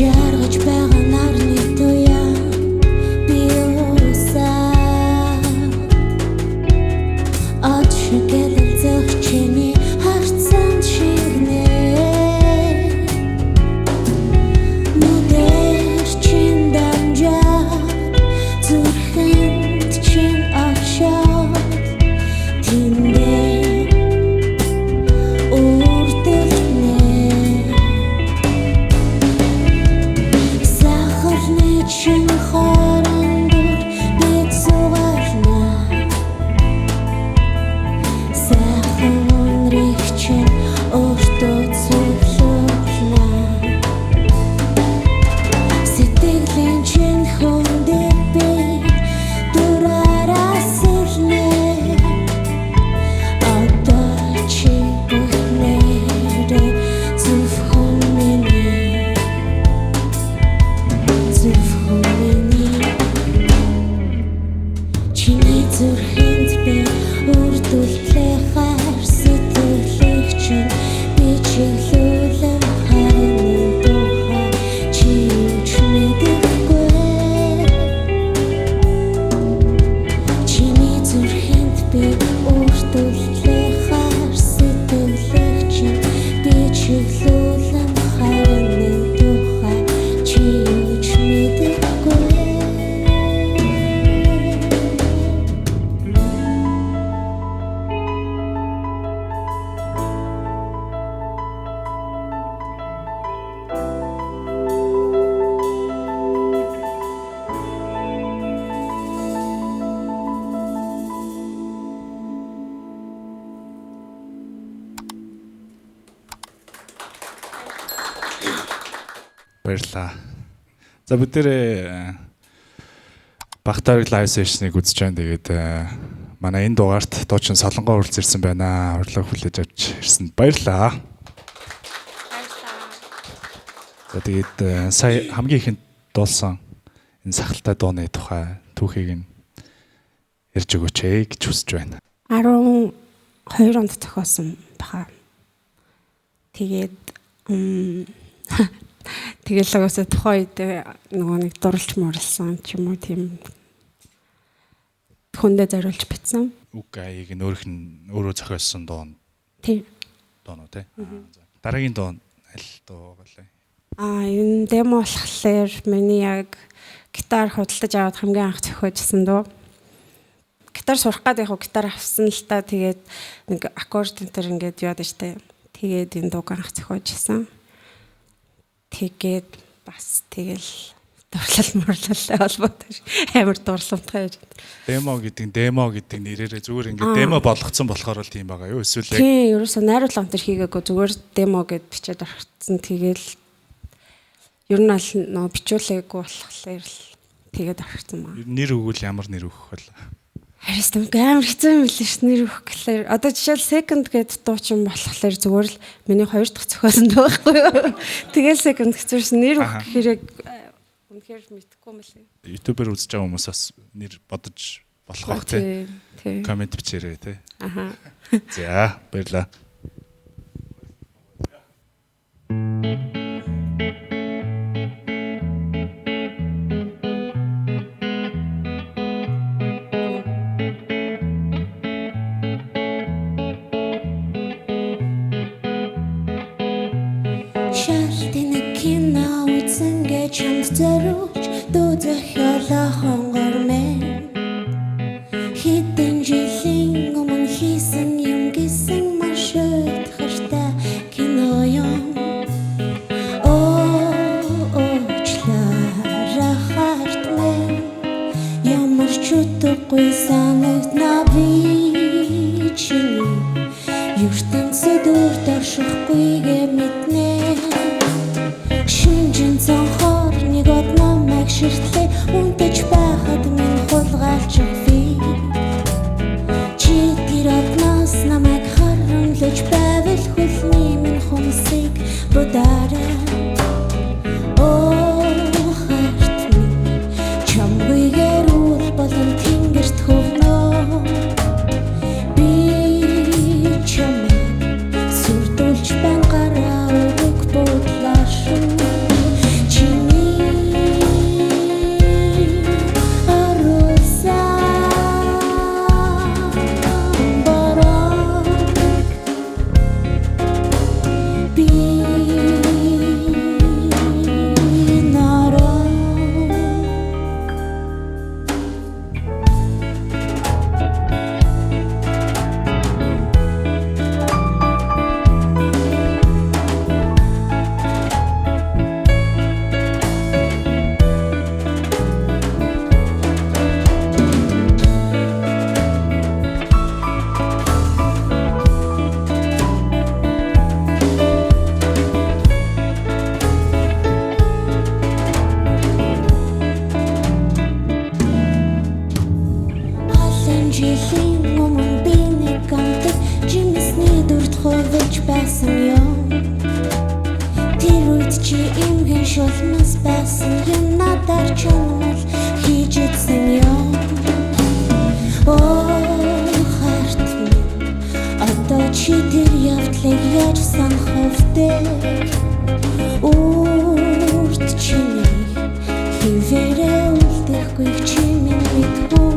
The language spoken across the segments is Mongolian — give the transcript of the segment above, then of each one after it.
жаргаж байгаа нарны туяа би уусаа очгэл зөгчний харцсан шигнэ нүдэр чин дамжаа зүрхэнд чин агшаа тиндэ Баярлалаа. За бүгдээрээ Багтаарыг лайв сешнийг үзэж байна. Тэгээд манай энэ дугаарт дуучин Солонгоо уралж ирсэн байна. Урилга хүлээж авч ирсэнд баярлалаа. За тэгээд сая хамгийн ихэнд дуулсан энэ сахалтай дууны тухай түүхийг нь ярьж өгөөч гэж хүсэж байна. 12 онд зохиосон баха. Тэгээд тэгэл угаасаа тухайн үед нөгөө нэг дурлж муурлсан ч юм уу тийм хүндээ зориулж бичсэн. Үг аяыг нь өөрөө зохиосон дуу. Тийм. Дуу тий. Дараагийн дуу аль дуу гэлээ? Энэ демо болохоор миний яг гитар худалдаж аваад хамгийн анх зохиожсэн дуу. Гитар сурах гэдэг яг гитар авсан л та тэгээд нэг аккорд энтер ингээд яад штэ. Тэгээд энэ дууг анх зохиожсэн. Тэгээд бас тэгэл дурлал муурлалтай холбоотой амар дурсамтай байж. Демо гэдэг нэрээрээ зүгээр ингээд демо болгоцсон болохоор л тийм байгаа юу? Эсвэл яг тийм ерөөсөө найруулга онтер хийгээгүй зүгээр демо гэд бичээд орхицсан. Тэгэл ер нь аль нөө бичүүлээгүй болохоор л тэгээд орхицсан байна. Нэр өгвөл ямар нэр өгөх вэ? Харин амар хэцүү юм л ш нэр өгөх гэхээр одоо жишээл second гэд дуучин болохоор зүгээр л миний 2 дахь зохиосон дуу байхгүй юу. Тэгэл second хэцүү ш нэр өгөх хэрэг үнэхээр мэдэхгүй юм лээ. YouTube-ээр үзэж байгаа хүмүүс бас нэр бодож болох байх тий. Комент бичээрэй тий. Аха. За баярлалаа. Чамд зориулж дуу зохиолоо хонгор мэн хитэн жилийн өмнө хийсэн юм гэсэн маш утгартай кино юм уучлаарай харт мэн ямар ч утгагүй санагдна би чиний ертөнцид үрд оршихгүйгээ мэднэ шинжин цонхоор нэг одномайг ширтлээ үнтэж байхад минь хулгайлчих би чи тэр одноос намайг харамлаж байвал хөлний минь хүмсийг будаарай харт минь чамгүйгээр үл болон тэнгэрт хөвнө би чамайг сүрдүүлж байн гараа өгөх бодлоо шүү нас байсан юм надад чанал хийж идсэн юм. Харт минь одоо чи тэр явдлыг яаж санах вэ? Урт чиний хивээрээ үлдэхгүй чи минь мэдгүй.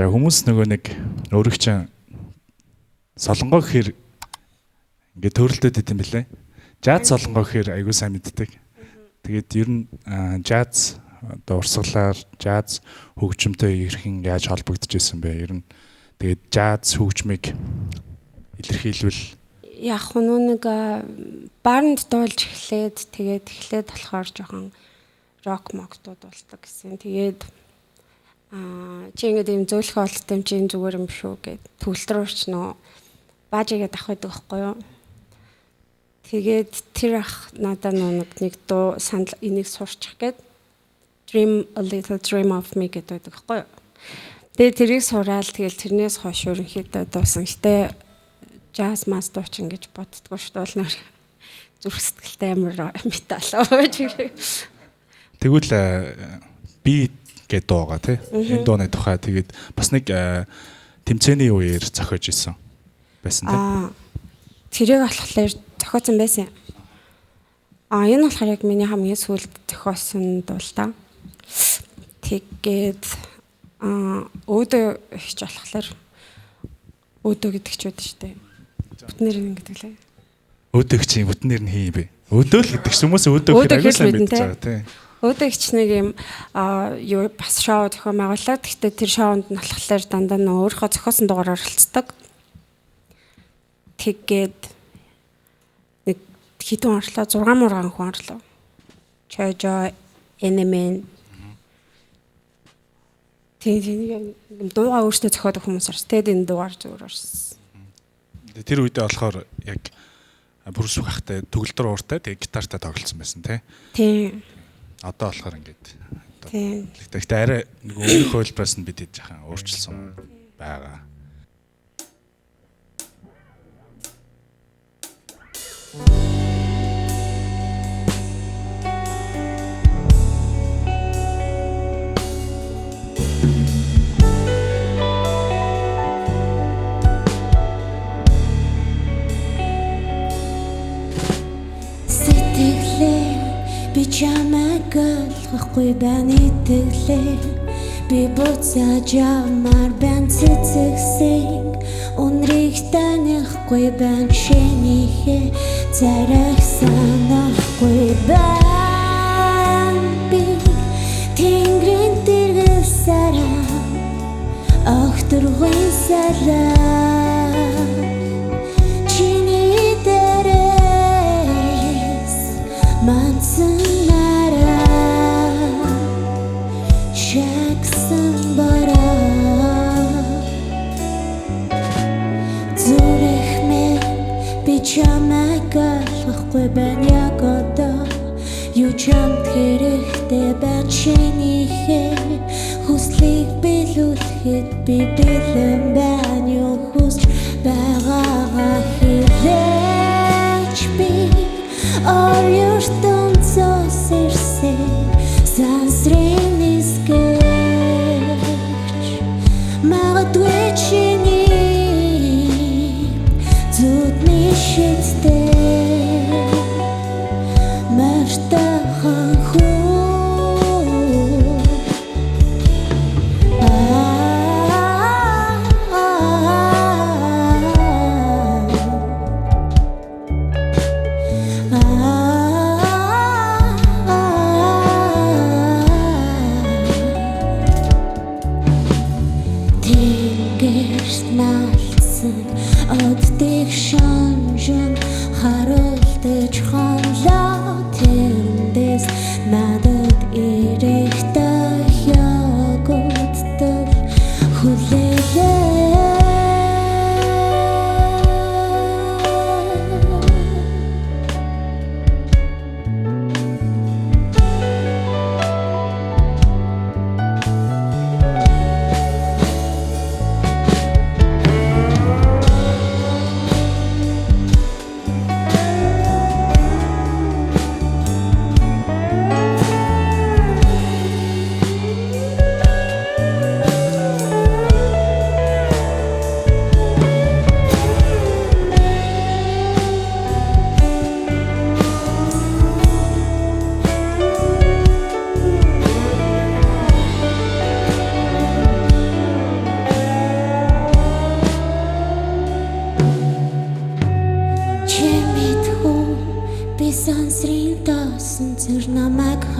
За хүмүүс нөгөө нэг өөрөг чинь солонгоо гэхээр ингээд төрөлдөд идэм билээ. Жаз солонгоо гэхээр айгүй сайн мэддэг. Тэгээд ер нь жаз одоо урсгалаар жаз хөгжимтэй ирхэн яаж холбогдож исэн бэ? Ер нь тэгээд жаз хөгжмийг илэрхийлвэл яг нэг баарнд дуулж эхлээд болохоор жоохон рок могтууд болдог гэсэн. Тэгээд чи ингээд юм зөөлхөө олттой юм чи зүгээр юм шүү гэд төвлөрөөч нөө баажигээд авах байдаг байхгүй юу. Тэгээд тэр ах надад нэг дуу санал энийг сурчих гээд Dream a little dream of me гэдэг байдаг байхгүй юу. Тэгээд тэрийг сураал тэгэл тэрнээс хойш ерөнхийдөө дуусан. Гэтэ jazz mas дуучин гэж боддгоо шүү дээ. Бол нэр зүрх сэтгэлтэй амар метал ууж. Тэгвэл би гэдэг дуугаа тий. Энэ дууны тухай тэгээд бас нэг тэмцээний үеэр зохиож исэн байсан тий. Тэрийг болохоор зохиосон байсан. Энэ болохоор яг миний хамгийн сүүлд зохиосон дуу л та. Тэгээд өөдөө хийж болохоор өөдөө гэдэг ч үүдэн штэ. Бүтнээр нь гэдэг лээ. Өөдөө чинь бүтнээр нь хий бэ? Өөдөө л гэдэг хүмүүс өөдөө гэж сайн мэдж байгаа тий. Өөдөө хичнээг юм юу бас шоу зохион байгуулаад гэхдээ тэр шоунд нь болохоор дандаа нөө өөрийнхөө зохиосон дугаараар оролцдог. Тэгээд нэг хитэн орлоо 6 мургаан хүн орлоо. Чойжо энемен. Тэгээд дуугаа өөртөө зохиодог хүмүүс орсон. Тэгээд энэ дуугаар зүгээр орсон. Тэр үедээ болохоор яг бүрс ухахтай төгөлдөр ууртай тэгээд гитартаа тоглолцсон байсан тий. Одоо болохоор ингээд. Тийм. Гэхдээ арай нэг өмнөх хөлбраас нь бид жаахан өөрчилсөн байгаа. Би чамайг олохгүй байна итгэлээ. Би буцааж ямар бэн цэцэгсэг өнрийг танихгүй байна шинийхээ зарах санахгүй байна. Би тэнгэрийн дэргэсараа огторгын салаа чиний дээрээс мансан чамайг олохгүй байна яг одоо юу чамд хэрэгтэй байна чинийхээ хүслийг биелүүлэхэд би бэлэн байна юу хүсч байгаагаа хэлээч би орёртон цос ирсэн сансрын нисгэж магадгүй чиний зүдний шидтэй мартахан хүү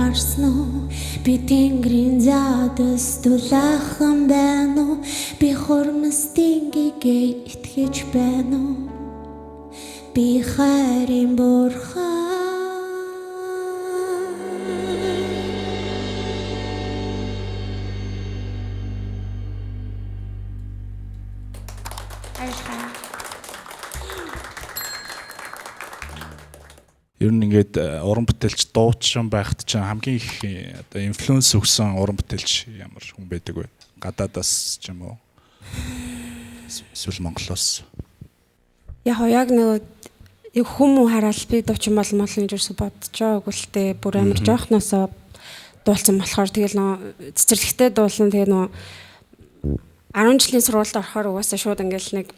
гарсан уу би тэнгэрийн задас дулаахан байна уу би хормостын гэгээ итгэж байна уу би хайрын бурхан Ер нь ингээд уран бүтээлч дуучин байхад чинь хамгийн их одоо инфлюенс өгсөн уран бүтээлч ямар хүн байдаг вэ? Гадаадаас ч юм уу? Эсвэл Монголоос? Яг нэг хүмүүс хараад би дуучин болно гэж юусе бодож байгаагүй л те бүр амар жоохносоо дуулсан болохоор тэгэл нөө цэцэрлэгтэй дуулсан тэгээ нөө 10 жилийн сургуульд орохоор угаасаа шууд ингээл нэг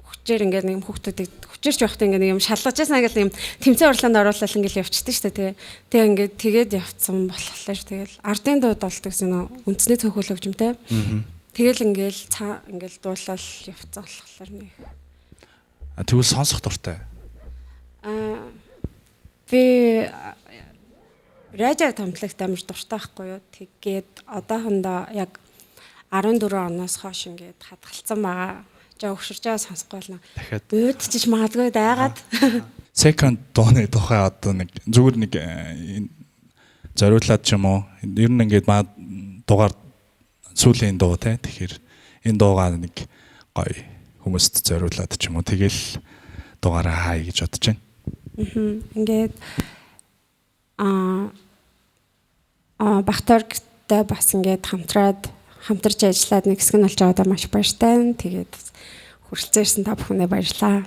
хүчээр ингээд нэг хүүхдүүдийг хүчээрч байхдаа ингээд нэг юм шалгаж яснаа гэл юм тэмцээн урлаганд оруулаад ингээд явчихдаг шүү дээ тэгээ ингээд тэгээд явцсан болохоор тэгэл ардын дуу дуулдаг гэсэн нөө үндэсний цөөхөл хөгжимтэй тэгэл ингээд дуулаад явцсан болохоор нэг тэгвэл сонсох дуртай. Би радио томтлагт амар дуртай байхгүй юу. Тэгээд одоохондоо яг 14 оноос хойш ингээд хадгалсан байгаа. Жаа өгшөрч байгаа сонсохгүй болно. Уудчиж магадгүй дайгаад. Second дууны тухай одоо нэг зүгээр нэг зориулаад ч юм уу. Ер нь ингээд дугаар сүүлийн дуу те. Тэгэхээр энэ дуугаа нэг гоё хүмүүст зориулаад ч юм уу. Тэгэл дугаараа хай гэж бодож байна. Ингээд Бахтаргтай бас ингээд хамтарч ажиллаад нэг хэсэг нь болж байгаадаа маш баяртай. Тэгээд хүрэлцээрсэн та бүхэндээ баярлалаа.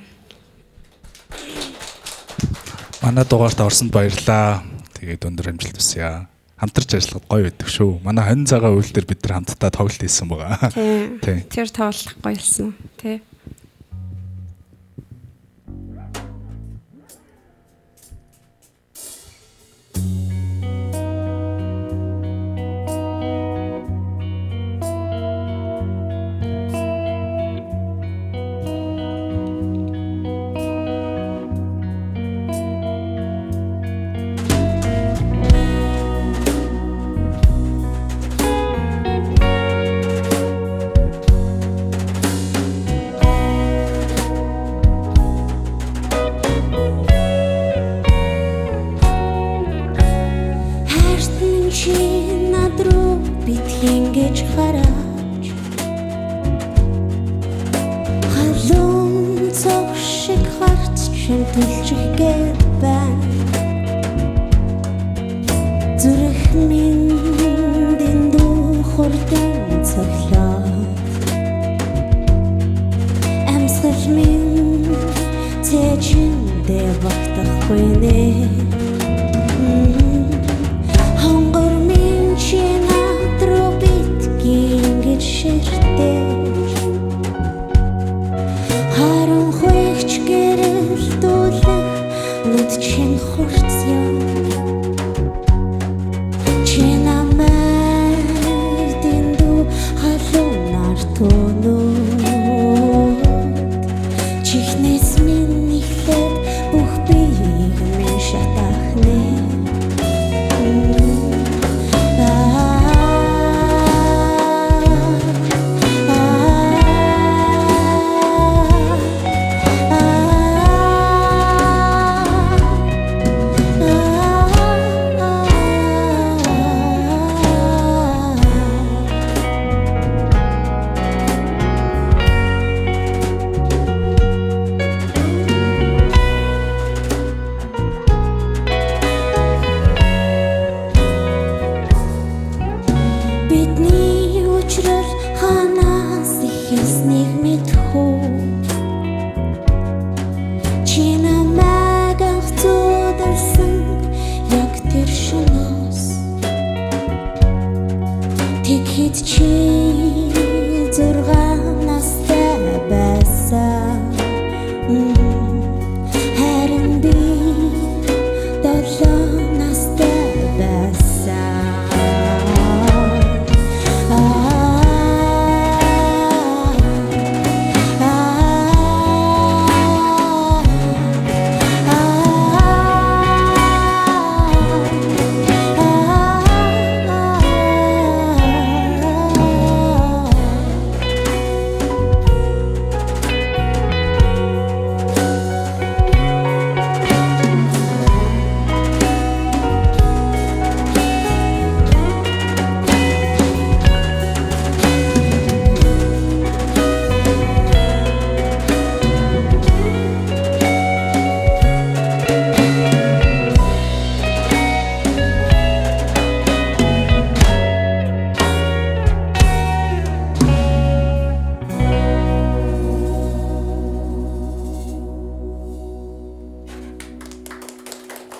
Манай дугаарт орсонд баярлалаа. Тэгээд өндөр амжилт хүсье. Хамтарч ажиллахад гоё байдаг шүү. Манай хонь цагаан үйл дээр бид нар хамтдаа тоглолт хийсэн байгаа. Тийм. Тэр тоглох гоё болсон. Тий.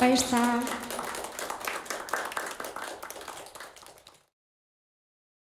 Баярлалаа.